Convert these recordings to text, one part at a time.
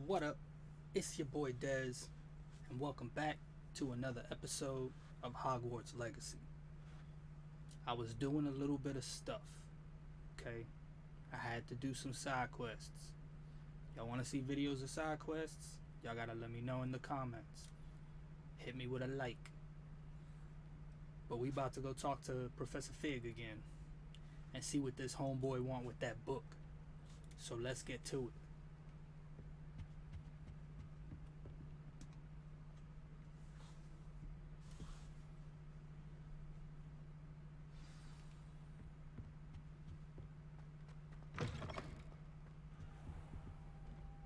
What up? It's your boy Dez, and welcome back to another episode of Hogwarts Legacy. I was doing a little bit of stuff, okay? I had to do some side quests. Y'all want to see videos of side quests? Y'all gotta let me know in the comments. Hit me with a like. But we about to go talk to Professor Fig again and see what this homeboy want with that book. So let's get to it.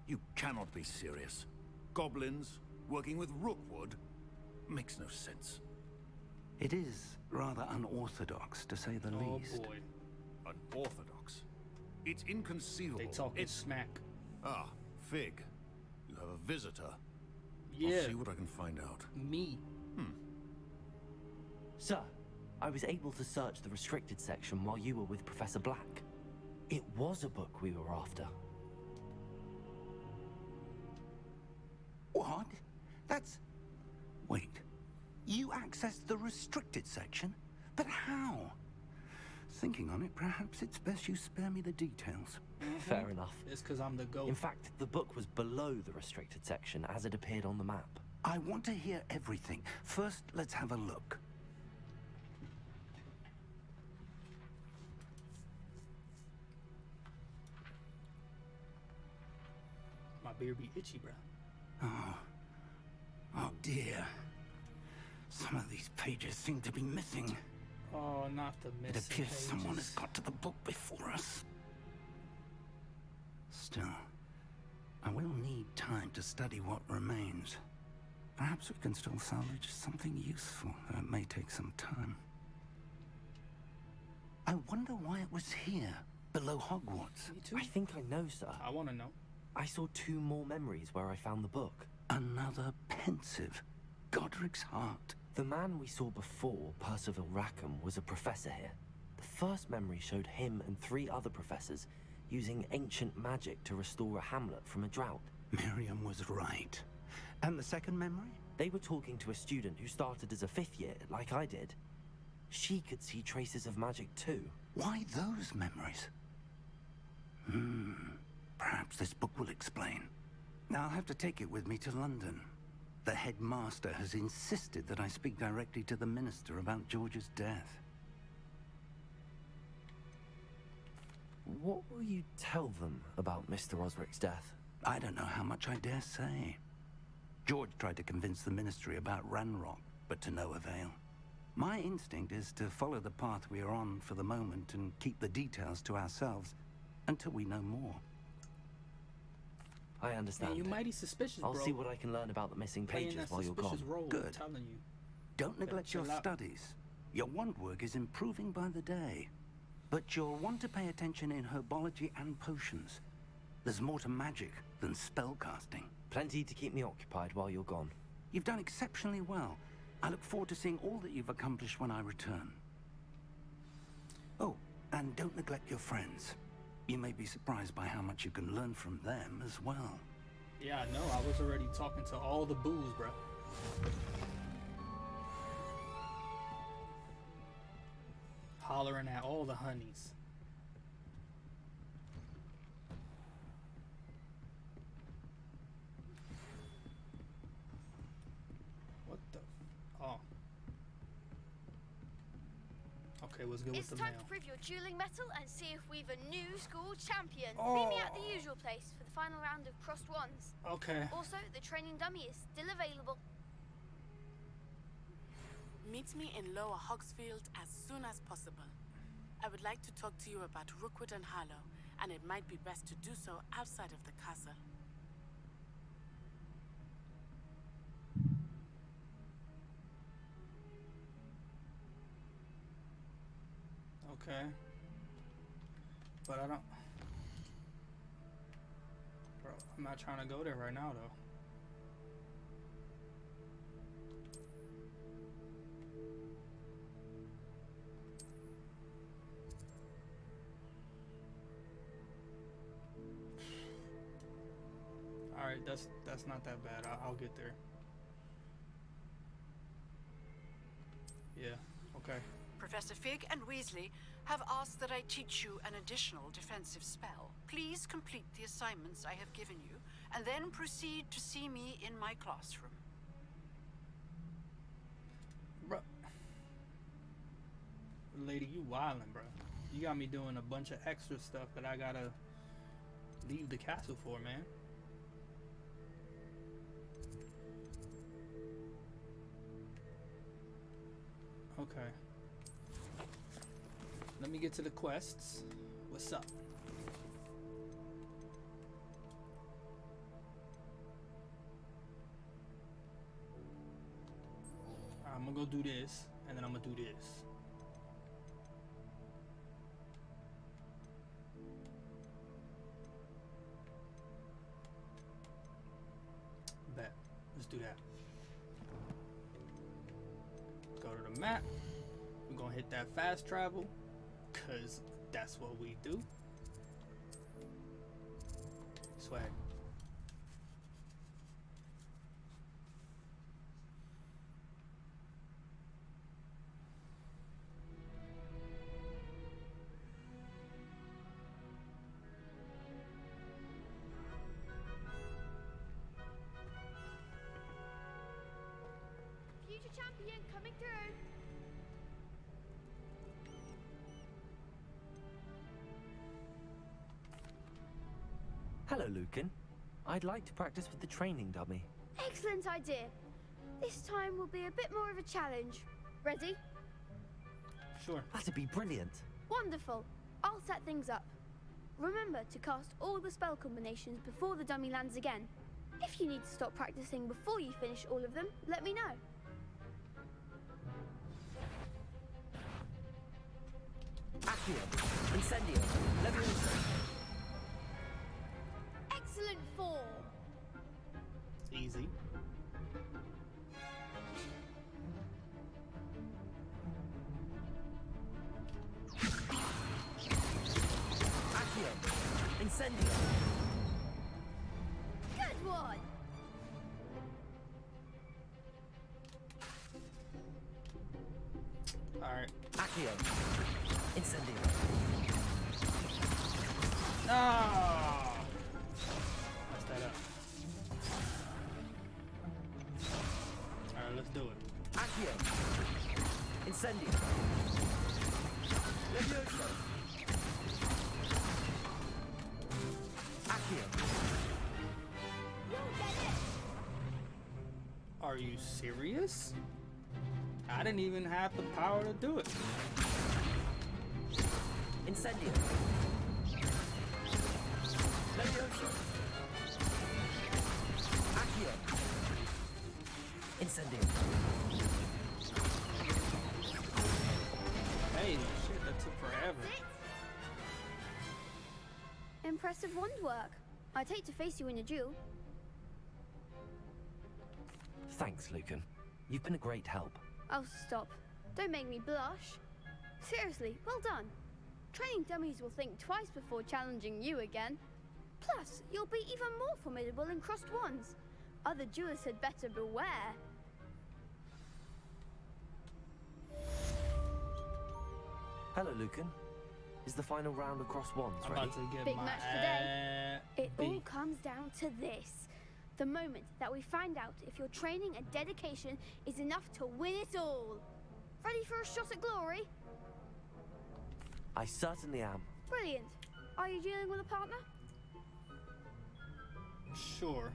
You cannot be serious. Goblins working with Rookwood makes no sense. It is rather unorthodox, to say the least. Oh boy. Unorthodox. It's inconceivable. They talking smack. Ah, Fig. You have a visitor. Yeah. I'll see what I can find out. Me. Sir, I was able to search the restricted section while you were with Professor Black. It was a book we were after. What? That's... Wait. You accessed the restricted section? But how? Thinking on it, perhaps it's best you spare me the details. Fair enough. It's because I'm the GOAT. In fact, the book was below the restricted section as it appeared on the map. I want to hear everything. First, let's have a look. My beard be itchy, bro. Oh dear. Some of these pages seem to be missing. Oh, not the It missing appears pages. someone has got to the book before us. Still, I will need time to study what remains. Perhaps we can still salvage something useful, though it may take some time. I wonder why it was here, below Hogwarts. Me too. I think I know, sir. I want to know. I saw 2 more memories where I found the book. Another pensive. Godric's heart. The man we saw before, Percival Rackham, was a professor here. The first memory showed him and 3 other professors using ancient magic to restore a hamlet from a drought. Miriam was right. And the second memory? They were talking to a student who started as a 5th year, like I did. She could see traces of magic too. Why those memories? Perhaps this book will explain. Now I'll have to take it with me to London. The headmaster has insisted that I speak directly to the minister about George's death. What will you tell them about Mr. Osric's death? I don't know how much I dare say. George tried to convince the ministry about Ranrock, but to no avail. My instinct is to follow the path we are on for the moment and keep the details to ourselves until we know more. I understand. Man, you mighty suspicious, I'll bro. see what I can learn about the missing Playing pages that while you're suspicious gone. role, Good. I'm telling you. Don't neglect your chill out. studies. Your wand work is improving by the day. But you'll want to pay attention in herbology and potions. There's more to magic than spellcasting. Plenty to keep me occupied while you're gone. You've done exceptionally well. I look forward to seeing all that you've accomplished when I return. Oh, and don't neglect your friends. You may be surprised by how much you can learn from them as well. Yeah, I know. I was already talking to all the boos, bro. Hollering at all the honeys. What the? Oh. Okay, what's good It's with the time mail? to prove your dueling mettle and see if we've a new school champion. Oh. Meet me at the usual place for the final round of crossed wands. Okay. Also, the training dummy is still available. Meet me in Lower Hogsfield as soon as possible. I would like to talk to you about Rookwood and Harlow, and it might be best to do so outside of the castle. Okay. But I don't... Bro, I'm not trying to go there right now, though. right, that's not that bad. I'll get there. Yeah. Okay. Professor Fig and Weasley have asked that I teach you an additional defensive spell. Please complete the assignments I have given you, and then proceed to see me in my classroom. Bro. Lady, you wildin', bro. You got me doing a bunch of extra stuff that I gotta leave the castle for, man. Okay. Let me get to the quests. What's up? I'm gonna go do this, and then I'm gonna do this. Bet. Let's do that. Go to the map. We're gonna hit that fast travel, cause that's what we do. Swag. Future champion coming through. Hello, Lucan. I'd like to practice with the training dummy. Excellent idea. This time will be a bit more of a challenge. Ready? Sure. That'd be brilliant. Wonderful. I'll set things up. Remember to cast all the spell combinations before the dummy lands again. If you need to stop practicing before you finish all of them, let me know. Accio, Incendio, Leviosa. Excellent form. Easy. Accio, Incendio. Good one. All right. Accio, Incendio. No. Mess that up. All right, let's do it. Accio, Incendio. Leviosa. Accio. You'll get it. Are you serious? I didn't even have the power to do it. Incendio. Leviosa. Accio. Incendio. Hey, shit, that took forever. Impressive wand work. I'd hate to face you in a duel. Thanks, Lucan. You've been a great help. Oh, stop. Don't make me blush. Seriously, well done. Training dummies will think twice before challenging you again. Plus, you'll be even more formidable in crossed wands. Other duelists had better beware. Hello, Lucan. Is the final round across wands I'm ready? about to get Big my match today. It all beat. comes down to this. The moment that we find out if your training and dedication is enough to win it all. Ready for a shot at glory? I certainly am. Brilliant. Are you dealing with a partner? Sure.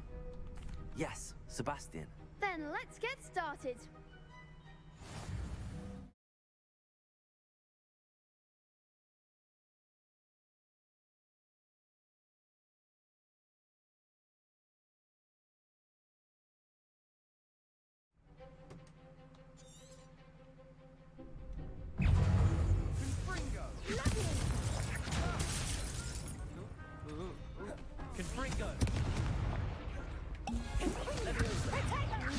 Yes, Sebastian. Then let's get started. Confringo.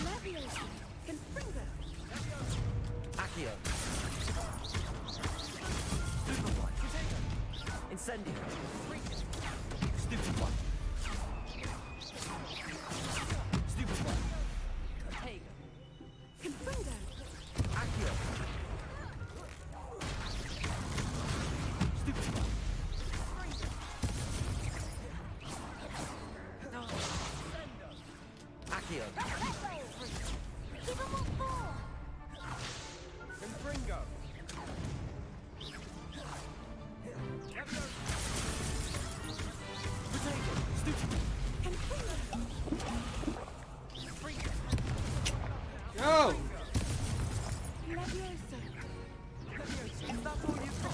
Leviosa. Confringo. Accio. Stupid one. Incendio. Stupid one. Accio. Give them all four! Confringo. Yo! Is that all you've got?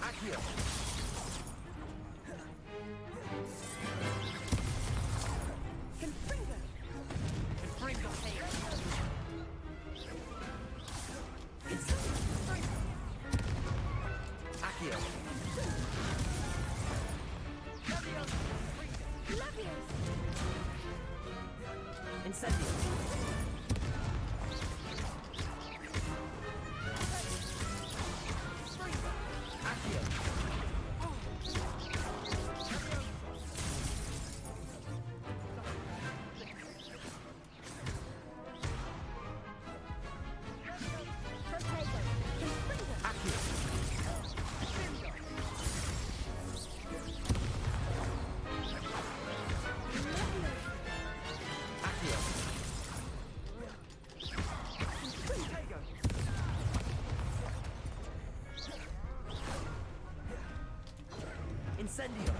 Accio. Accio. Incendio. Accio. Accio. Accio. Incendio.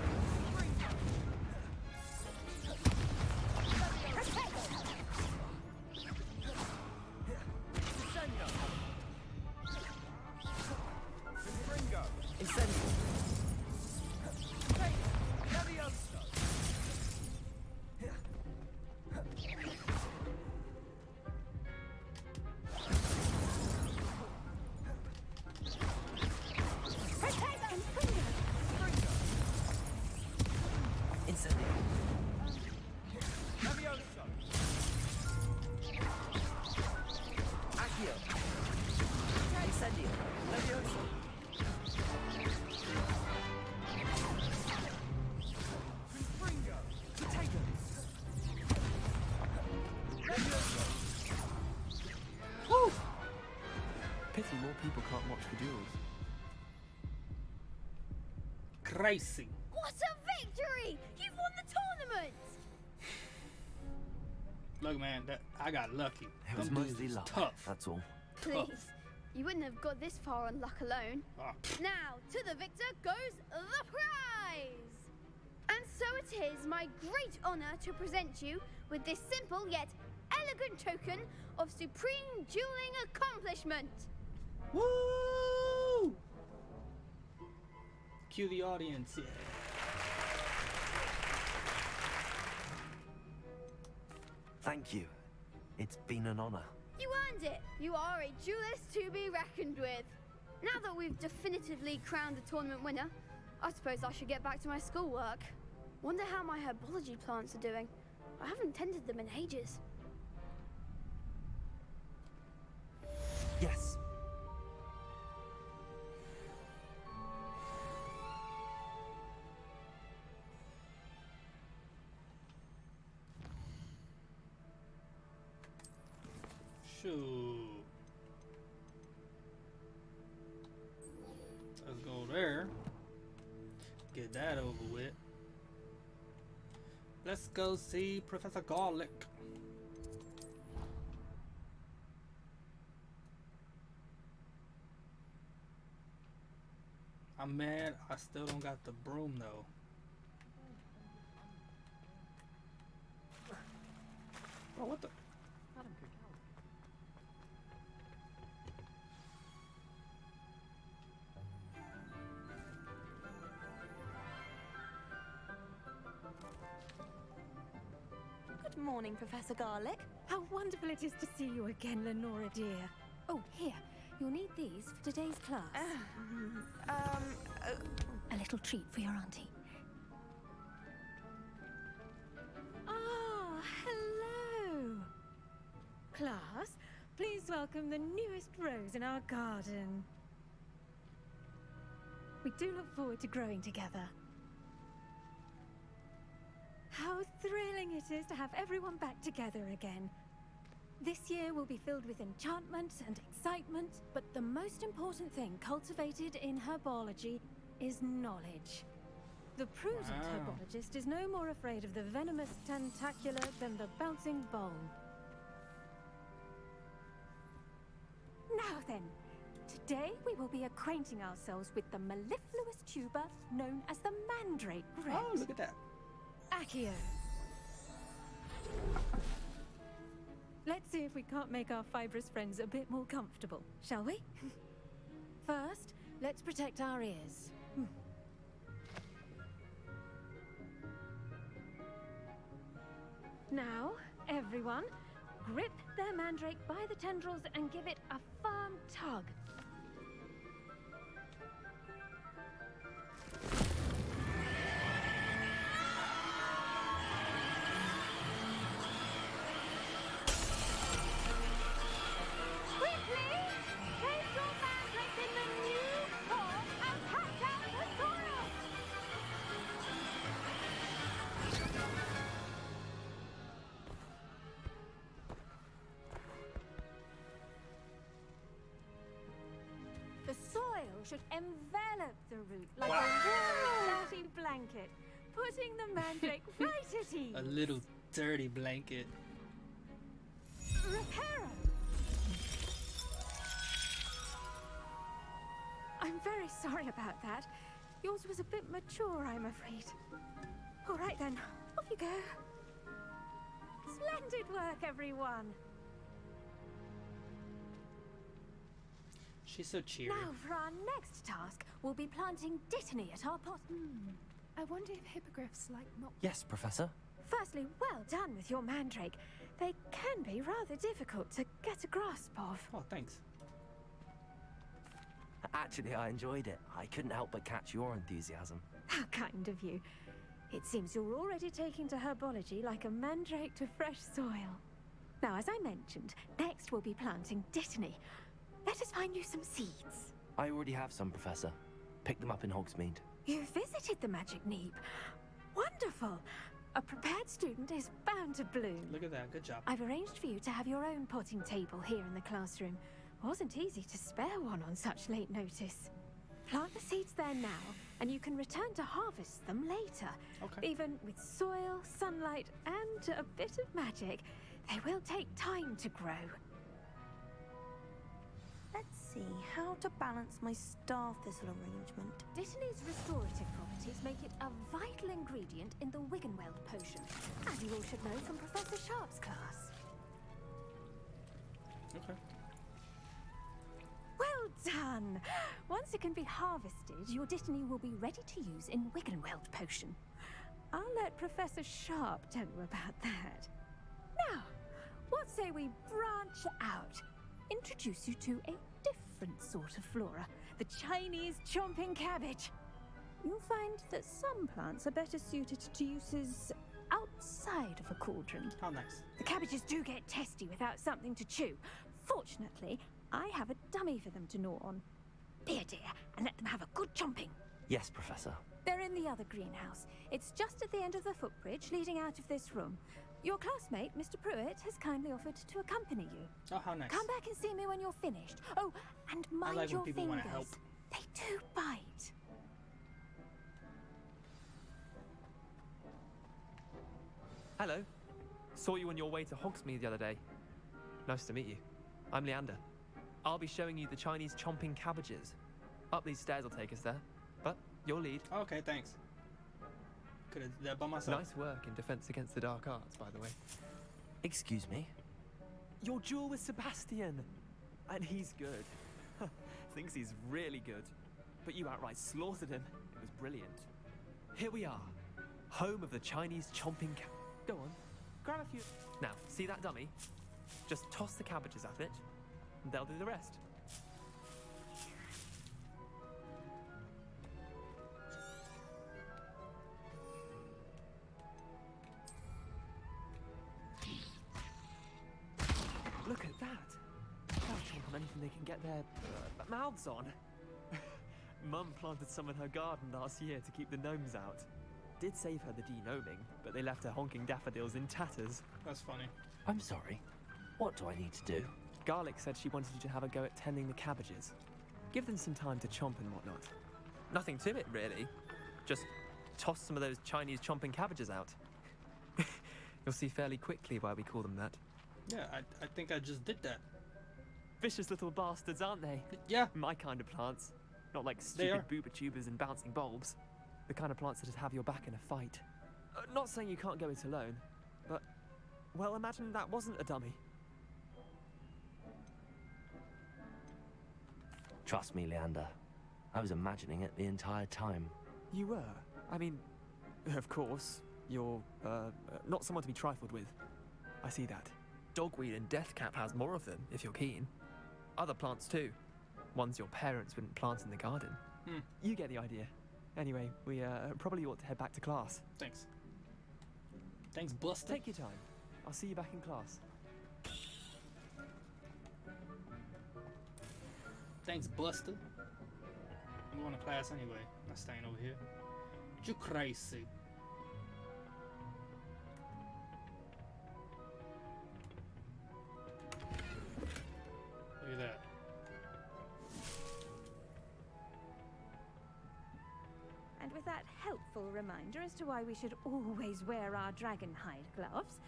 Confringo. Incendio. Levioso. Incendio. Levioso. Accio. Incendio. Levioso. Confringo. Potato. Levioso. Pity more people can't watch the duels. Crazy. What a victory! You've won the tournament! Look, man, I got lucky. It was Them dudes mostly is luck. tough. That's all. Please, you wouldn't have got this far on luck alone. Ah, Now, to the victor goes the prize! And so it is my great honor to present you with this simple yet elegant token of supreme dueling accomplishment. woo! Cue the audience. Yeah. Thank you. It's been an honor. You earned it. You are a duelist to be reckoned with. Now that we've definitively crowned the tournament winner, I suppose I should get back to my schoolwork. Wonder how my herbology plants are doing. I haven't tended them in ages. Yes. Shoot. Let's go there. Get that over with. Let's go see Professor Garlic. I'm mad I still don't got the broom though. Oh, what the? Good morning, Professor Garlic. How wonderful it is to see you again, Lenora dear. Oh, here. You'll need these for today's class. A little treat for your auntie. Ah, hello. Class, please welcome the newest rose in our garden. We do look forward to growing together. How thrilling it is to have everyone back together again. This year will be filled with enchantment and excitement, but the most important thing cultivated in herbology is knowledge. The prudent Wow. herbologist is no more afraid of the venomous tentacular than the bouncing bowl. Now then, today we will be acquainting ourselves with the mellifluous tuber known as the mandrake red. Oh, look at that. Accio. Let's see if we can't make our fibrous friends a bit more comfortable, shall we? First, let's protect our ears. Now, everyone, grip their mandrake by the tendrils and give it a firm tug. Quickly! Place your mandrake in the new pot and patch out the soil! The soil should envelop the root like a warm, dirty blanket, putting the mandrake right at ease. A little dirty blanket. Reparo! I'm very sorry about that. Yours was a bit mature, I'm afraid. All right then, off you go. Splendid work, everyone. She's so cheery. Now for our next task, we'll be planting dittany at our pot. I wonder if hippogriffs like not. Yes, Professor. Firstly, well done with your mandrake. They can be rather difficult to get a grasp of. Oh, thanks. Actually, I enjoyed it. I couldn't help but catch your enthusiasm. How kind of you. It seems you're already taking to herbology like a mandrake to fresh soil. Now, as I mentioned, next we'll be planting dittany. Let us find you some seeds. I already have some, Professor. Picked them up in Hogsmeade. You visited the Magic Neep. Wonderful. A prepared student is bound to bloom. Look at that. Good job. I've arranged for you to have your own potting table here in the classroom. Wasn't easy to spare one on such late notice. Plant the seeds there now, and you can return to harvest them later. Okay. Even with soil, sunlight, and a bit of magic, they will take time to grow. Let's see how to balance my star thistle arrangement. Dittany's restorative properties make it a vital ingredient in the Wiggenweld potion, as you all should know from Professor Sharp's class. Okay. Well done! Once it can be harvested, your dittany will be ready to use in Wiggenweld potion. I'll let Professor Sharp tell you about that. Now, what say we branch out? Introduce you to a different sort of flora, the Chinese chomping cabbage. You'll find that some plants are better suited to uses outside of a cauldron. How nice. The cabbages do get testy without something to chew. Fortunately, I have a dummy for them to gnaw on. Be a dear and let them have a good chomping. Yes, Professor. They're in the other greenhouse. It's just at the end of the footbridge leading out of this room. Your classmate, Mr. Pruitt, has kindly offered to accompany you. Oh, how nice. Come back and see me when you're finished. Oh, and mind like when your people wanna fingers. help. They do bite. Hello. Saw you on your way to Hogsmeade the other day. Nice to meet you. I'm Leander. I'll be showing you the Chinese chomping cabbages. Up these stairs will take us there, but you'll lead. Okay, thanks. Could have did that by myself. Nice work in defense against the dark arts, by the way. Excuse me? Your duel with Sebastian! And he's good. Thinks he's really good. But you outright slaughtered him. It was brilliant. Here we are. Home of the Chinese chomping cab. Go on. Grab a few. Now, see that dummy? Just toss the cabbages at it, and they'll do the rest. Look at that! They'll chomp on anything they can get their mouths on. Mum planted some in her garden last year to keep the gnomes out. Did save her the de-gnoming, but they left her honking daffodils in tatters. That's funny. I'm sorry. What do I need to do? Garlic said she wanted you to have a go at tending the cabbages. Give them some time to chomp and whatnot. Nothing to it, really. Just toss some of those Chinese chomping cabbages out. You'll see fairly quickly why we call them that. Yeah, I think I just did that. Vicious little bastards, aren't they? Yeah. My kind of plants. Not like They stupid are. booba tubers and bouncing bulbs. The kind of plants that just have your back in a fight. Not saying you can't go it alone, but, well, imagine that wasn't a dummy. Trust me, Leander. I was imagining it the entire time. You were? I mean, of course, you're, not someone to be trifled with. I see that. Dogweed and deathcap has more of them, if you're keen. Other plants too. Ones your parents wouldn't plant in the garden. You get the idea. Anyway, we probably ought to head back to class. Thanks. Thanks, Buster. Take your time. I'll see you back in class. Thanks, Buster. I'm going to class anyway. I'm not staying over here. You crazy. Look at that. And with that helpful reminder as to why we should always wear our dragonhide gloves,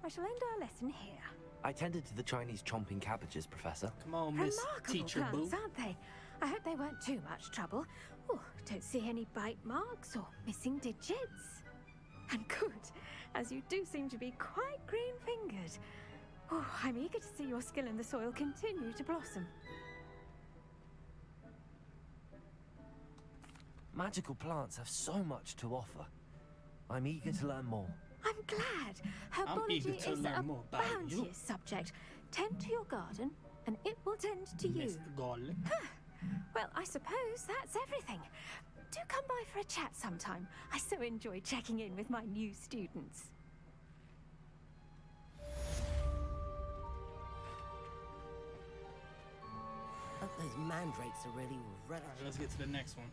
I shall end our lesson here. I tended to the Chinese chomping cabbages, Professor. Come on, Miss Remarkable Teacher plants, Boo. aren't they? I hope they weren't too much trouble. Oh, don't see any bite marks or missing digits. And good, as you do seem to be quite green-fingered. Oh, I'm eager to see your skill in the soil continue to blossom. Magical plants have so much to offer. I'm eager to learn more. I'm glad. I'm eager Herbology to is learn a more about you. bounteous subject. Tend to your garden, and it will tend to you. Miss Garlic. Well, I suppose that's everything. Do come by for a chat sometime. I so enjoy checking in with my new students. Hope those mandrakes are really Alright, let's get to the next one.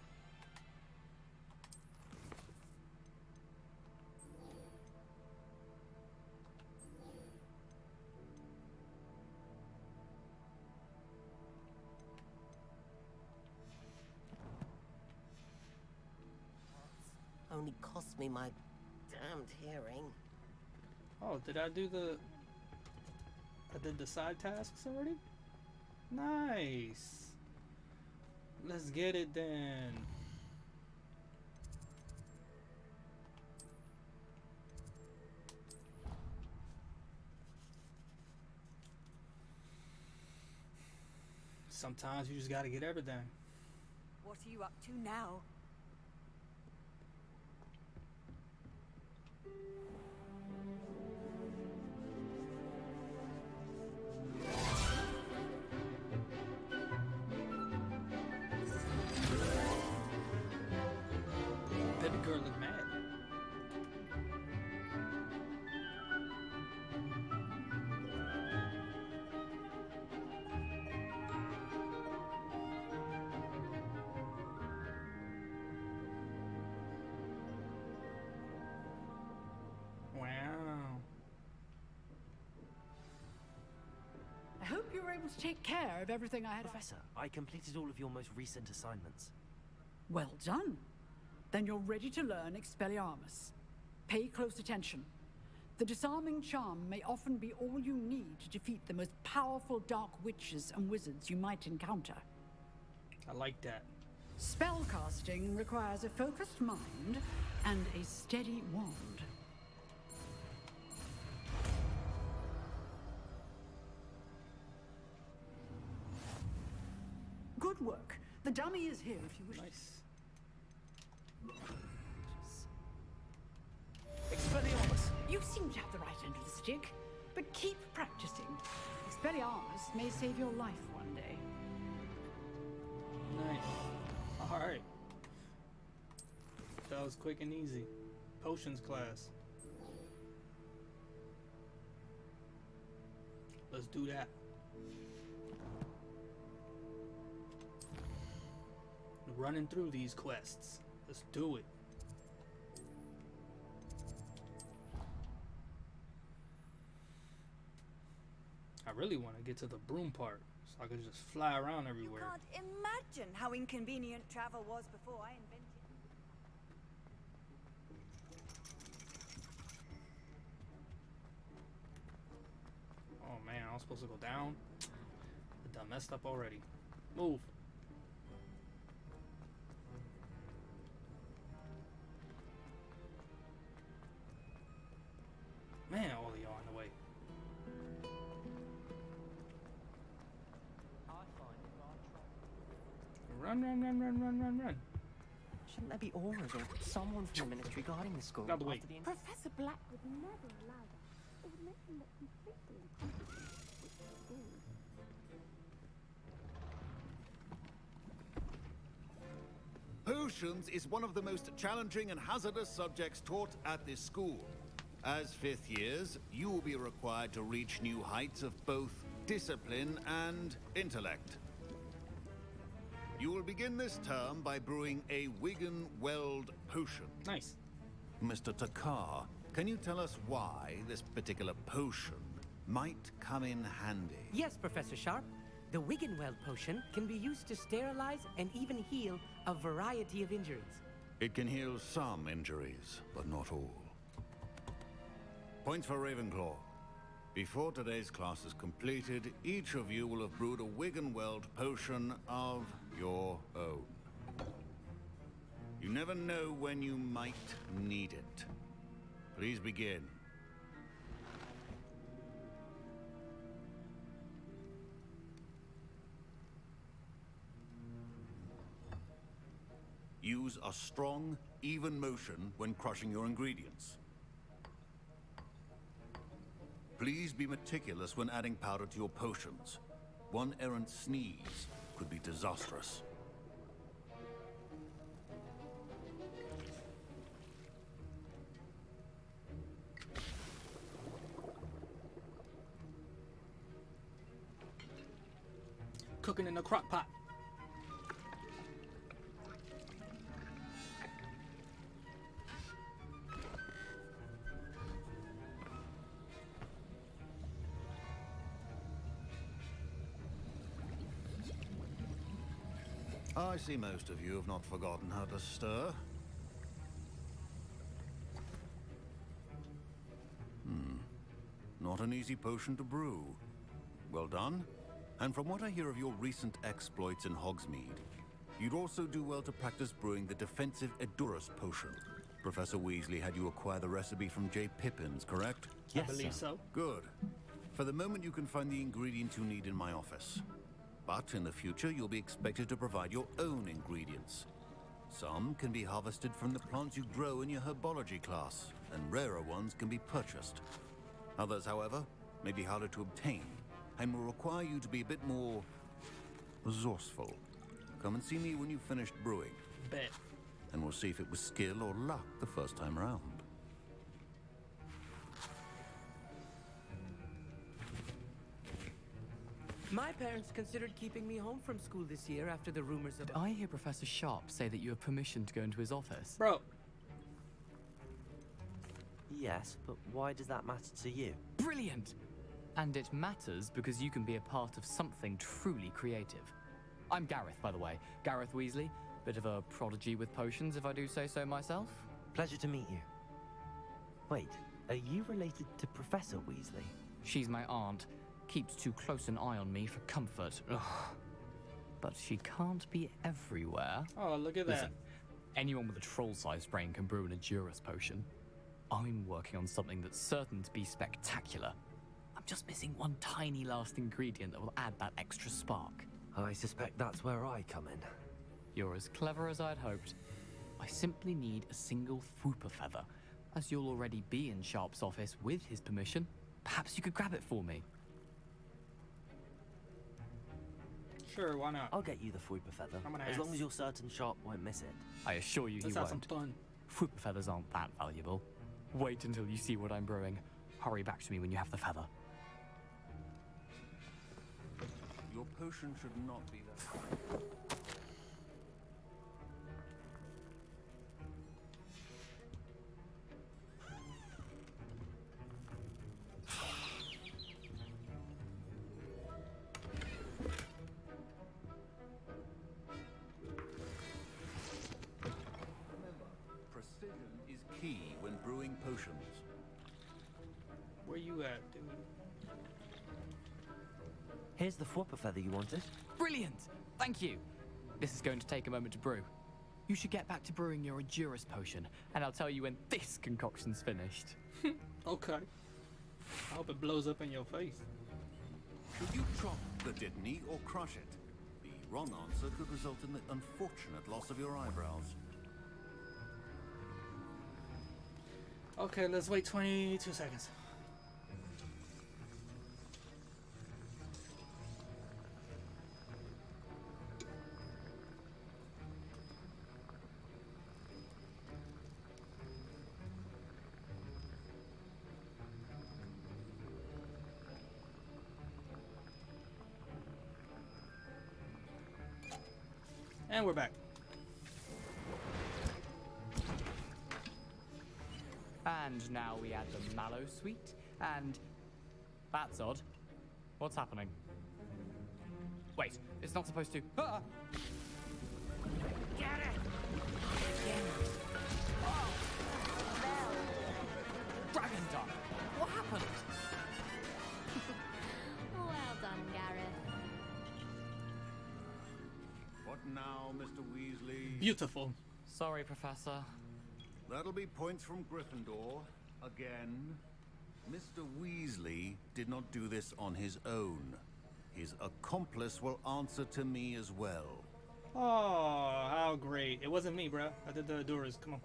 only cost me my damned hearing. Oh, did I do the... I did the side tasks already? Nice. Let's get it then. Sometimes you just gotta get everything. What are you up to now? Baby girl look mad. Wow. I hope you were able to take care of everything I had. Professor, I completed all of your most recent assignments. Well done. Then you're ready to learn Expelliarmus. Pay close attention. The disarming charm may often be all you need to defeat the most powerful dark witches and wizards you might encounter. I like that. Spellcasting requires a focused mind and a steady wand. Good work. The dummy is here if you wish. Nice. Expelliarmus, you seem to have the right end of the stick, but keep practicing. Expelliarmus may save your life one day. Nice. Alright. That was quick and easy. Potions class. Let's do that. Running through these quests. Let's do it. I really want to get to the broom part. So I could just fly around everywhere. You can't imagine how inconvenient travel was before I invented. Oh man, I was supposed to go down. I done messed up already. Move. Man, all of y'all in the way. Run, run, run, run, run, run, run. Shouldn't there be auras or someone from the ministry guarding the school? Out of the way. Professor Black would never allow that. It would make him look completely incompetent. Potions is one of the most challenging and hazardous subjects taught at this school. As fifth years, you will be required to reach new heights of both discipline and intellect. You will begin this term by brewing a Wigan-Weld potion. Nice. Mr. Takar, can you tell us why this particular potion might come in handy? Yes, Professor Sharp. The Wigan-Weld potion can be used to sterilize and even heal a variety of injuries. It can heal some injuries, but not all. Points for Ravenclaw. Before today's class is completed, each of you will have brewed a Wigan-Weld potion of your own. You never know when you might need it. Please begin. Use a strong, even motion when crushing your ingredients. Please be meticulous when adding powder to your potions. One errant sneeze could be disastrous. Cooking in the crock pot. I see most of you have not forgotten how to stir. Not an easy potion to brew. Well done. And from what I hear of your recent exploits in Hogsmeade, you'd also do well to practice brewing the defensive Edurus potion. Professor Weasley had you acquire the recipe from J. Pippin's, correct? Yes, I believe so. Good. For the moment, you can find the ingredients you need in my office. But in the future, you'll be expected to provide your own ingredients. Some can be harvested from the plants you grow in your herbology class, and rarer ones can be purchased. Others, however, may be harder to obtain, and will require you to be a bit more resourceful. Come and see me when you've finished brewing. Bet. And we'll see if it was skill or luck the first time around. My parents considered keeping me home from school this year after the rumors of... Did I hear Professor Sharp say that you have permission to go into his office? Bro. Yes, but why does that matter to you? Brilliant! And it matters because you can be a part of something truly creative. I'm Gareth, by the way. Gareth Weasley. Bit of a prodigy with potions, if I do say so myself. Pleasure to meet you. Wait, are you related to Professor Weasley? She's my aunt. Keeps too close an eye on me for comfort. Ugh. But she can't be everywhere. Oh, look at Listen, that. anyone with a troll-sized brain can brew an Edurus potion. I'm working on something that's certain to be spectacular. I'm just missing one tiny last ingredient that will add that extra spark. I suspect that's where I come in. You're as clever as I'd hoped. I simply need a single Fwooper feather. As you'll already be in Sharp's office with his permission, perhaps you could grab it for me. Sure, why not? I'll get you the Fwooper feather, as long as you're certain Sharp won't miss it. I assure you he Let's have won't. some fun. Fwooper feathers aren't that valuable. Wait until you see what I'm brewing. Hurry back to me when you have the feather. Your potion should not be that. Here's the Fwopper feather you wanted. Brilliant! Thank you. This is going to take a moment to brew. You should get back to brewing your Endurance potion, and I'll tell you when this concoction's finished. Okay. I hope it blows up in your face. Should you chop the Dittany or crush it? The wrong answer could result in the unfortunate loss of your eyebrows. Okay, let's wait 22 seconds. And we're back. And now we add the mallow sweet, and that's odd. What's happening? Wait, it's not supposed to. Ah! Get it! Dragon Dog! What happened? Well done, Gareth. What now, Mr. Weasley? Beautiful. Sorry, Professor. That'll be points from Gryffindor. Again. Mr. Weasley did not do this on his own. His accomplice will answer to me as well. Oh, how great. It wasn't me, bruh. I did the Adoras. Come on.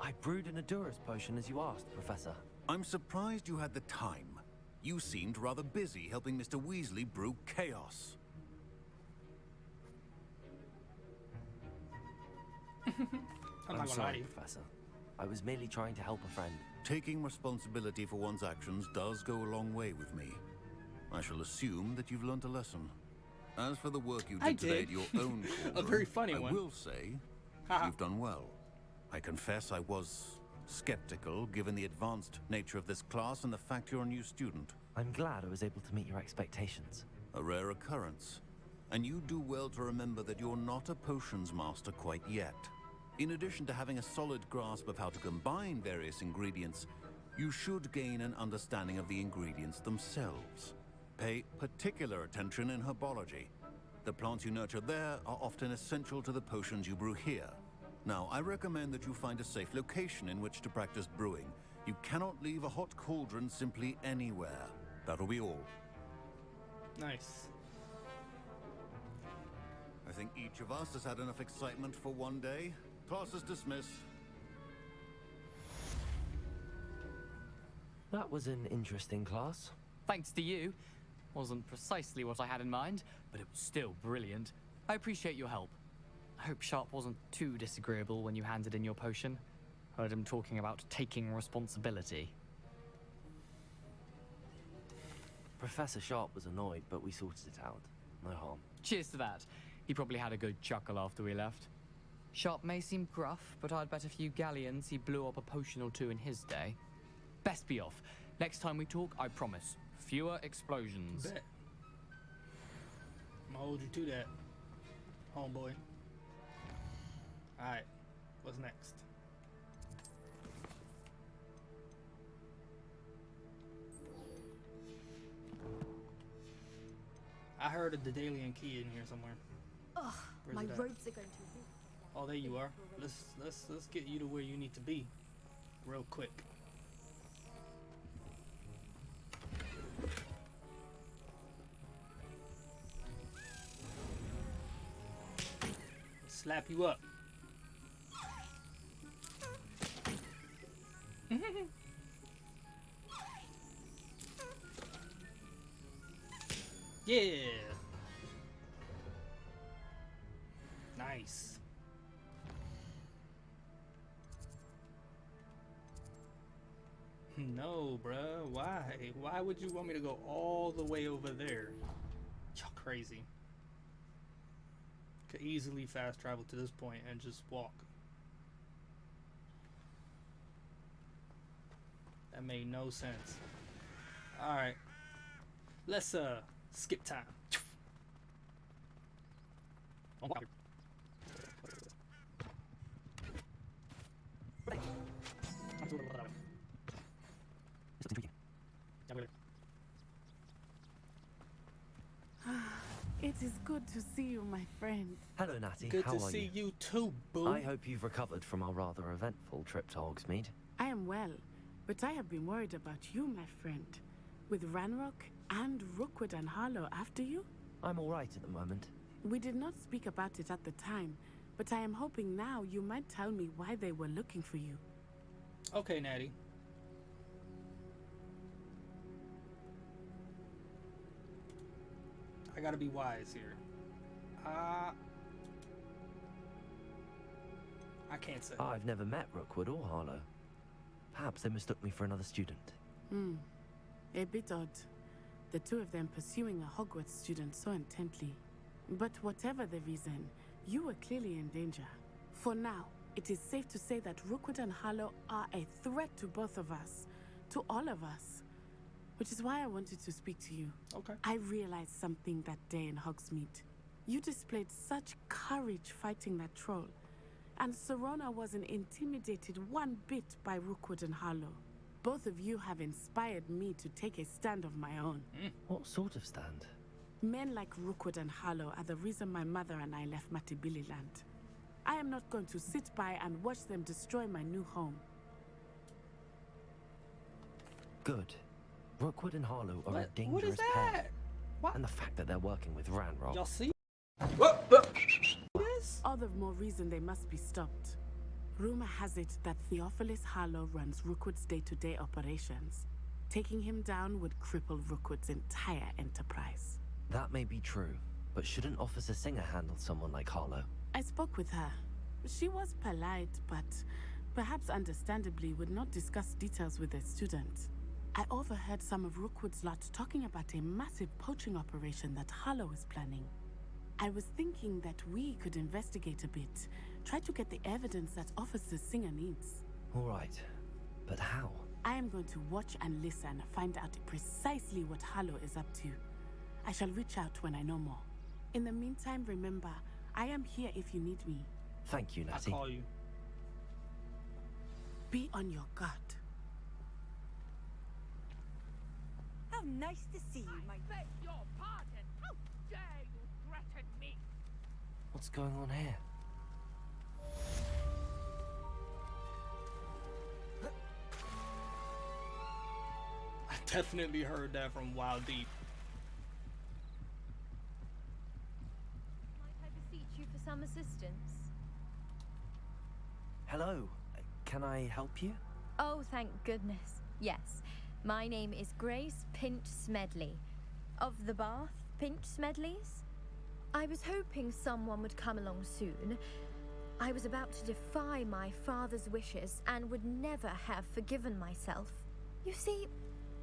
I brewed an Endurance potion as you asked, Professor. I'm surprised you had the time. You seemed rather busy helping Mr. Weasley brew chaos. I'm not gonna lie to sorry, you. Professor. I was merely trying to help a friend. Taking responsibility for one's actions does go a long way with me. I shall assume that you've learnt a lesson. As for the work you I did today did. at your own A very funny I one. will say you've done well. I confess I was skeptical given the advanced nature of this class and the fact you're a new student. I'm glad I was able to meet your expectations. A rare occurrence. And you do well to remember that you're not a potions master quite yet. In addition to having a solid grasp of how to combine various ingredients, you should gain an understanding of the ingredients themselves. Pay particular attention in herbology. The plants you nurture there are often essential to the potions you brew here. Now, I recommend that you find a safe location in which to practice brewing. You cannot leave a hot cauldron simply anywhere. That'll be all. Nice. I think each of us has had enough excitement for one day. Class is dismissed. That was an interesting class. Thanks to you. Wasn't precisely what I had in mind, but it was still brilliant. I appreciate your help. I hope Sharp wasn't too disagreeable when you handed in your potion. Heard him talking about taking responsibility. Professor Sharp was annoyed, but we sorted it out. No harm. Cheers to that. He probably had a good chuckle after we left. Sharp may seem gruff, but I'd bet a few galleons he blew up a potion or two in his day. Best be off. Next time we talk, I promise. Fewer explosions. Bet. I'm gonna hold you to that, homeboy. Alright, what's next? I heard a Daedalian key in here somewhere. Ugh, Where's my it at? robes are going to. Oh, there you are. Let's get you to where you need to be, real quick. Slap you up. Yeah. Nice. No, bruh. Why? Why would you want me to go all the way over there? Y'all crazy. Could easily fast travel to this point and just walk. That made no sense. Alright. Let's skip time. It is good to see you, my friend. Hello, Natty. Good How to are see you? you too, boo. I hope you've recovered from our rather eventful trip to Hogsmeade. I am well, but I have been worried about you, my friend. With Ranrock and Rookwood and Harlow after you? I'm all right at the moment. We did not speak about it at the time, but I am hoping now you might tell me why they were looking for you. Okay, Natty. I gotta be wise here. I can't say. I've never met Rookwood or Harlow. Perhaps they mistook me for another student. A bit odd. The two of them pursuing a Hogwarts student so intently. But whatever the reason, you were clearly in danger. For now, it is safe to say that Rookwood and Harlow are a threat to both of us. To all of us. Which is why I wanted to speak to you. Okay. I realized something that day in Hogsmeade. You displayed such courage fighting that troll. And Serona wasn't intimidated one bit by Rookwood and Harlow. Both of you have inspired me to take a stand of my own. What sort of stand? Men like Rookwood and Harlow are the reason my mother and I left Matibili land. I am not going to sit by and watch them destroy my new home. Good. Rookwood and Harlow are a What dangerous is pair. that? What? And the fact that they're working with Ranrock. Y'all see? All the more reason they must be stopped. Rumor has it that Theophilus Harlow runs Rookwood's day-to-day operations. Taking him down would cripple Rookwood's entire enterprise. That may be true, but shouldn't Officer Singer handle someone like Harlow? I spoke with her. She was polite, but perhaps understandably would not discuss details with a student. I overheard some of Rookwood's lot talking about a massive poaching operation that Harlow is planning. I was thinking that we could investigate a bit, try to get the evidence that Officer Singer needs. All right, but how? I am going to watch and listen, find out precisely what Harlow is up to. I shall reach out when I know more. In the meantime, remember, I am here if you need me. Thank you, Natty. I'll call you. Be on your guard. How nice to see you, my... I beg your pardon. How dare you threaten me? What's going on here? I definitely heard that from Wild Deep. Might I beseech you for some assistance? Hello. Can I help you? Oh, thank goodness. Yes. My name is Grace Pinch Smedley. Of the Bath Pinch Smedleys? I was hoping someone would come along soon. I was about to defy my father's wishes and would never have forgiven myself. You see,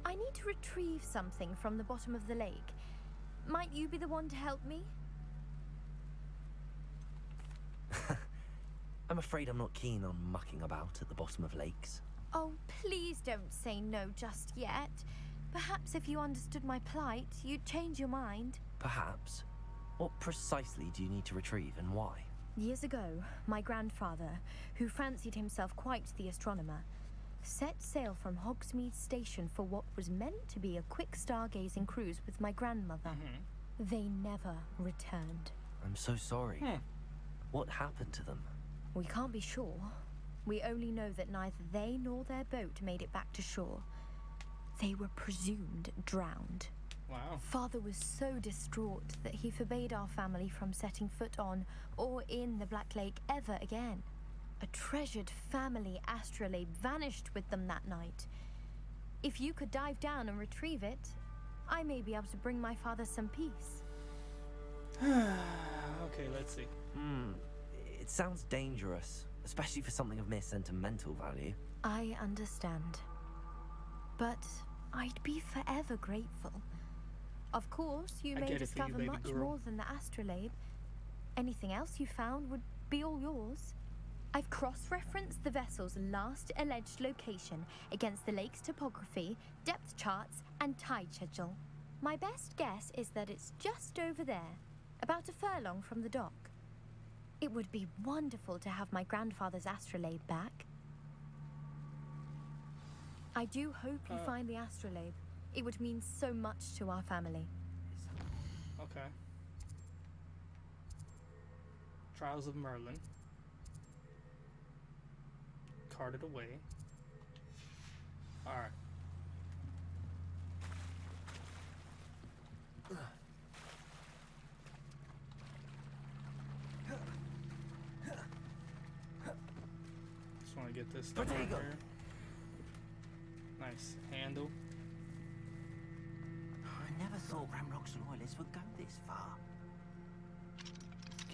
I need to retrieve something from the bottom of the lake. Might you be the one to help me? I'm afraid I'm not keen on mucking about at the bottom of lakes. Oh, please don't say no just yet. Perhaps if you understood my plight, you'd change your mind. Perhaps. What precisely do you need to retrieve and why? Years ago, my grandfather, who fancied himself quite the astronomer, set sail from Hogsmeade Station for what was meant to be a quick stargazing cruise with my grandmother. They never returned. I'm so sorry. What happened to them? We can't be sure. We only know that neither they nor their boat made it back to shore. They were presumed drowned. Wow. Father was so distraught that he forbade our family from setting foot on or in the Black Lake ever again. A treasured family astrolabe vanished with them that night. If you could dive down and retrieve it, I may be able to bring my father some peace. Okay, let's see. It sounds dangerous, especially for something of mere sentimental value. I understand. But I'd be forever grateful. Of course, you I may get it for you, discover baby much girl. more than the astrolabe. Anything else you found would be all yours. I've cross-referenced the vessel's last alleged location against the lake's topography, depth charts, and tide schedule. My best guess is that it's just over there, about a furlong from the dock. It would be wonderful to have my grandfather's astrolabe back. I do hope you find the astrolabe. It would mean so much to our family. Okay. Trials of Merlin. Carted away. Alright. Just want to get this stuff right here. Nice handle. I never thought Ramrock's loyalists would go this far.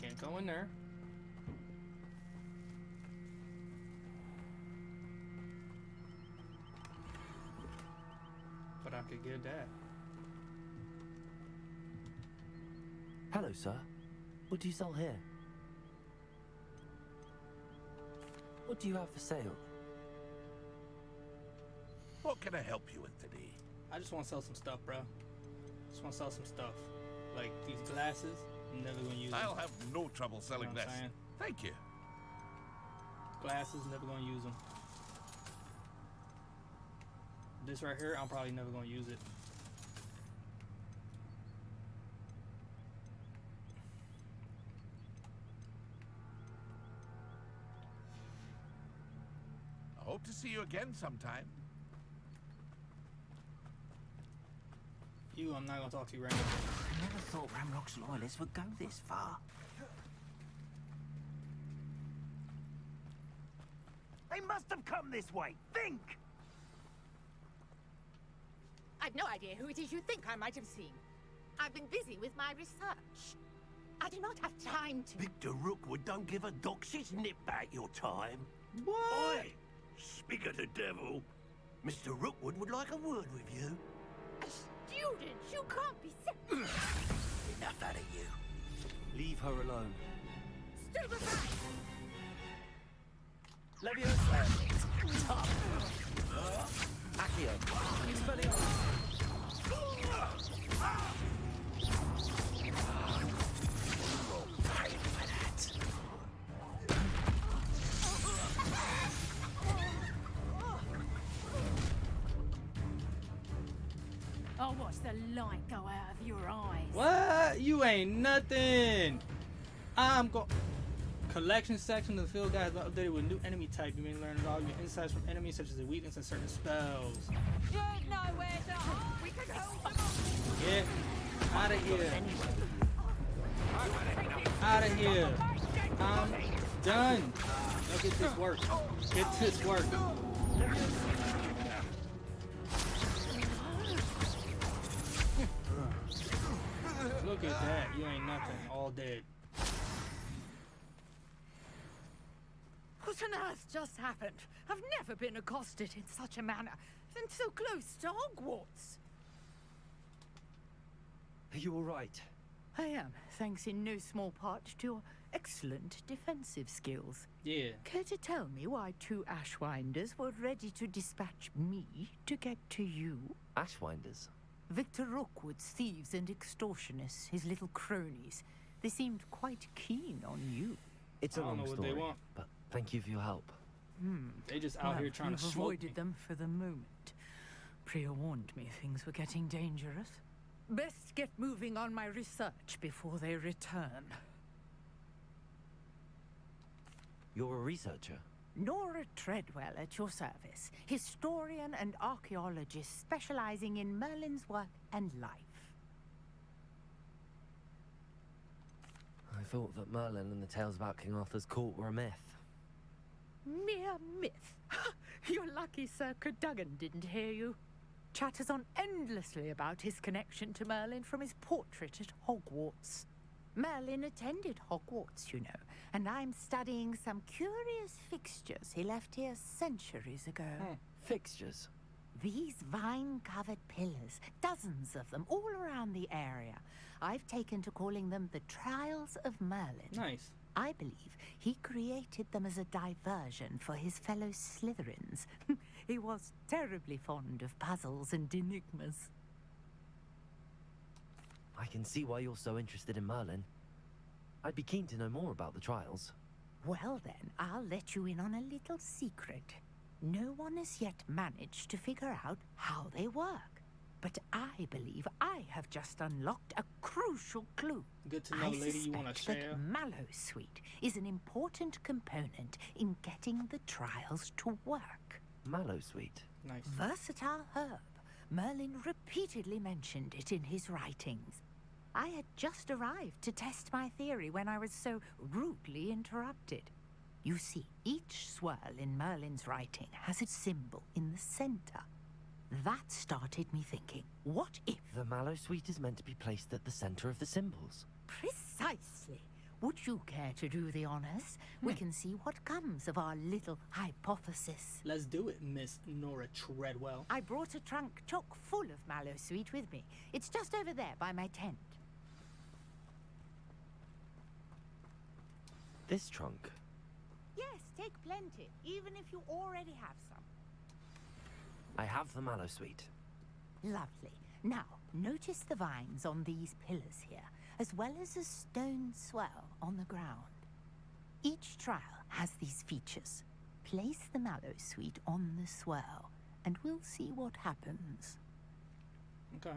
Can't go in there. But I could get that. Hello, sir. What do you sell here? What do you have for sale? What can I help you with today? I just want to sell some stuff, bro. Just want to sell some stuff. Like these glasses, I'm never gonna use them. I'll have no trouble selling You know what I'm this. saying? Thank you. Glasses, never gonna use them. This right here, I'm probably never gonna use it. I hope to see you again sometime. I'm not gonna talk to you right now. I never thought Ramrock's loyalists would go this far. They must have come this way. Think! I've no idea who it is you think I might have seen. I've been busy with my research. I do not have time to... Victor Rookwood don't give a doxy's nip back your time. What? Oi! Speak of the devil. Mr. Rookwood would like a word with you. Student, you can't be serious. Enough out of you. Leave her alone. Stupefy! Leviosa! Top! Accio! Expelliarmus! I'll watch the light go out of your eyes. What? You ain't nothing. I'm going. Collection section of the field guide is updated with new enemy type. You may learn all your insights from enemies such as the weakness and certain spells. You know where to hide. We can hold them up. Get out of here. Out of here. I'm done. Now get this work. Get this work. Look at that. You ain't nothing. All dead. What on earth just happened? I've never been accosted in such a manner, and so close to Hogwarts. Are you all right? I am, thanks in no small part to your excellent defensive skills. Yeah. Care to tell me why two Ashwinders were ready to dispatch me to get to you? Ashwinders? Victor Rookwood's thieves and extortionists, his little cronies. They seemed quite keen on you. It's a I don't long know what story, they want. but thank you for your help. They just out here trying to you've smoke avoided me. them for the moment. Priya warned me things were getting dangerous. Best get moving on my research before they return. You're a researcher? Nora Treadwell at your service, historian and archaeologist specializing in Merlin's work and life. I thought that Merlin and the tales about King Arthur's court were a myth. Mere myth. You're lucky Sir Cadogan didn't hear you. Chatters on endlessly about his connection to Merlin from his portrait at Hogwarts. Merlin attended Hogwarts, you know, and I'm studying some curious fixtures he left here centuries ago. Fixtures? These vine-covered pillars, dozens of them, all around the area. I've taken to calling them the Trials of Merlin. Nice. I believe he created them as a diversion for his fellow Slytherins. He was terribly fond of puzzles and enigmas. I can see why you're so interested in Merlin. I'd be keen to know more about the trials. Well then, I'll let you in on a little secret. No one has yet managed to figure out how they work. but I believe I have just unlocked a crucial clue. Good to know, lady. You want to suspect share? that Mallowsweet is an important component in getting the trials to work. Mallowsweet. Nice. Versatile herb. Merlin repeatedly mentioned it in his writings. I had just arrived to test my theory when I was so rudely interrupted. You see, each swirl in Merlin's writing has its symbol in the center. That started me thinking, what if... The Mallowsweet is meant to be placed at the center of the symbols. Precisely. Would you care to do the honors? We can see what comes of our little hypothesis. Let's do it, Miss Nora Treadwell. I brought a trunk chock full of Mallowsweet with me. It's just over there by my tent. This trunk? Yes, take plenty, even if you already have some. I have the Mallowsweet. Lovely. Now, notice the vines on these pillars here, as well as a stone swell on the ground. Each trial has these features. Place the Mallowsweet on the swell, and we'll see what happens. Okay.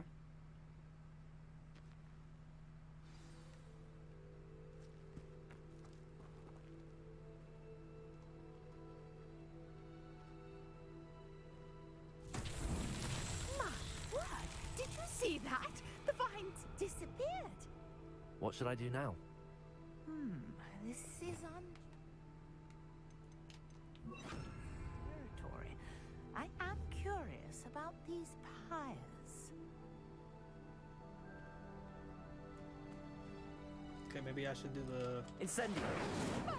My word! Did you see that? The vines disappeared. What should I do now? This is territory. I am curious about these pyres. Okay, maybe I should do the... Incendio! But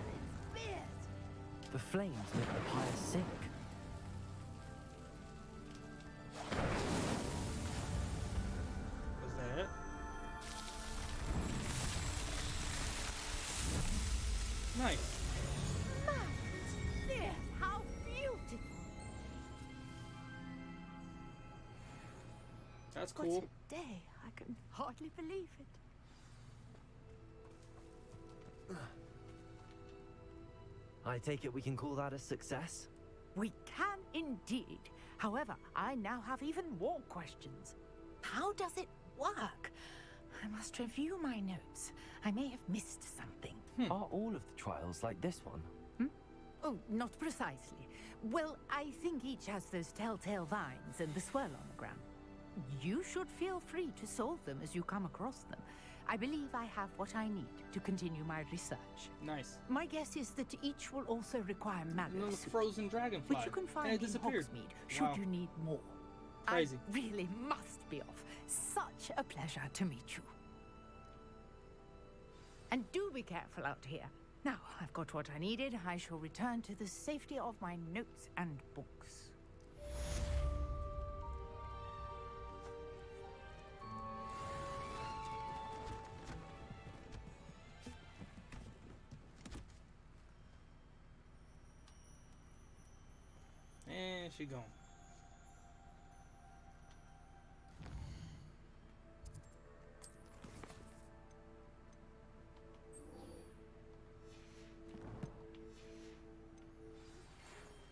it's weird. The flames make the pyre sink. Was that it? Nice. There, how beautiful. That's cool. What a day. I can hardly believe it. I take it we can call that a success? We can indeed. However, I now have even more questions. How does it work? I must review my notes. I may have missed something. Are all of the trials like this one? Oh, not precisely. Well, I think each has those telltale vines and the swirl on the ground. You should feel free to solve them as you come across them. I believe I have what I need to continue my research. Nice. My guess is that each will also require Little Mallowsweet, frozen dragonfly. which you can And find it in disappeared. Hogsmeade, should Wow. you need more. Crazy. I really must be off. Such a pleasure to meet you. And do be careful out here. Now, I've got what I needed. I shall return to the safety of my notes and books. And she gone.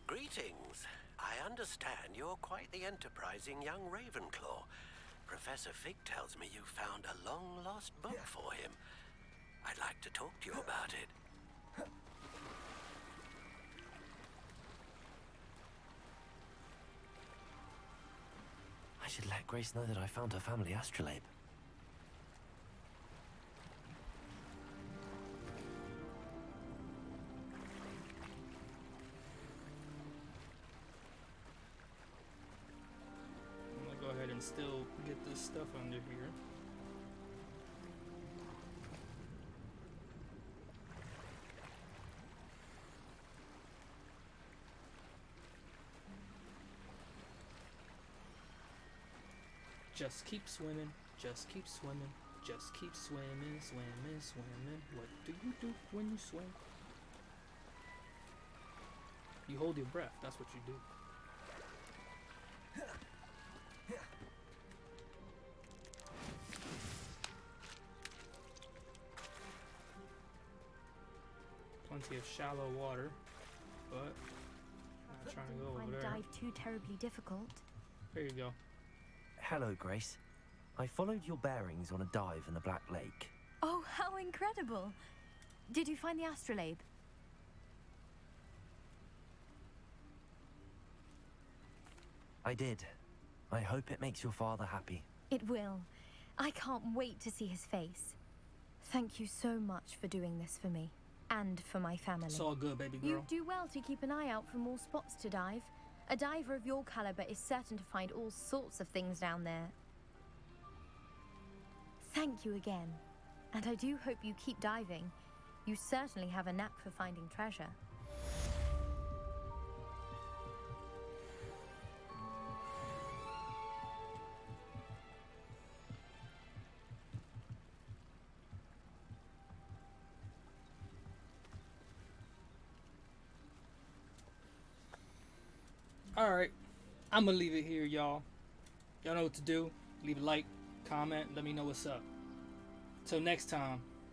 Greetings. I understand you're quite the enterprising young Ravenclaw. Professor Fig tells me you found a long-lost book for him. I'd like to talk to you about it. I should let Grace know that I found her family astrolabe. I'm gonna go ahead and still get this stuff under here. Just keep swimming, just keep swimming, just keep swimming, swimming, swimming. What do you do when you swim? You hold your breath, that's what you do. Plenty of shallow water, but not trying to go over Find there. dive too terribly difficult. There you go. Hello, Grace. I followed your bearings on a dive in the Black Lake. Oh, how incredible! Did you find the astrolabe? I did. I hope it makes your father happy. It will. I can't wait to see his face. Thank you so much for doing this for me. And for my family. It's all good, baby girl. You do well to keep an eye out for more spots to dive. A diver of your caliber is certain to find all sorts of things down there. Thank you again. And I do hope you keep diving. You certainly have a knack for finding treasure. Alright, I'm gonna leave it here, y'all. Y'all know what to do. Leave a like, comment, let me know what's up. Till next time,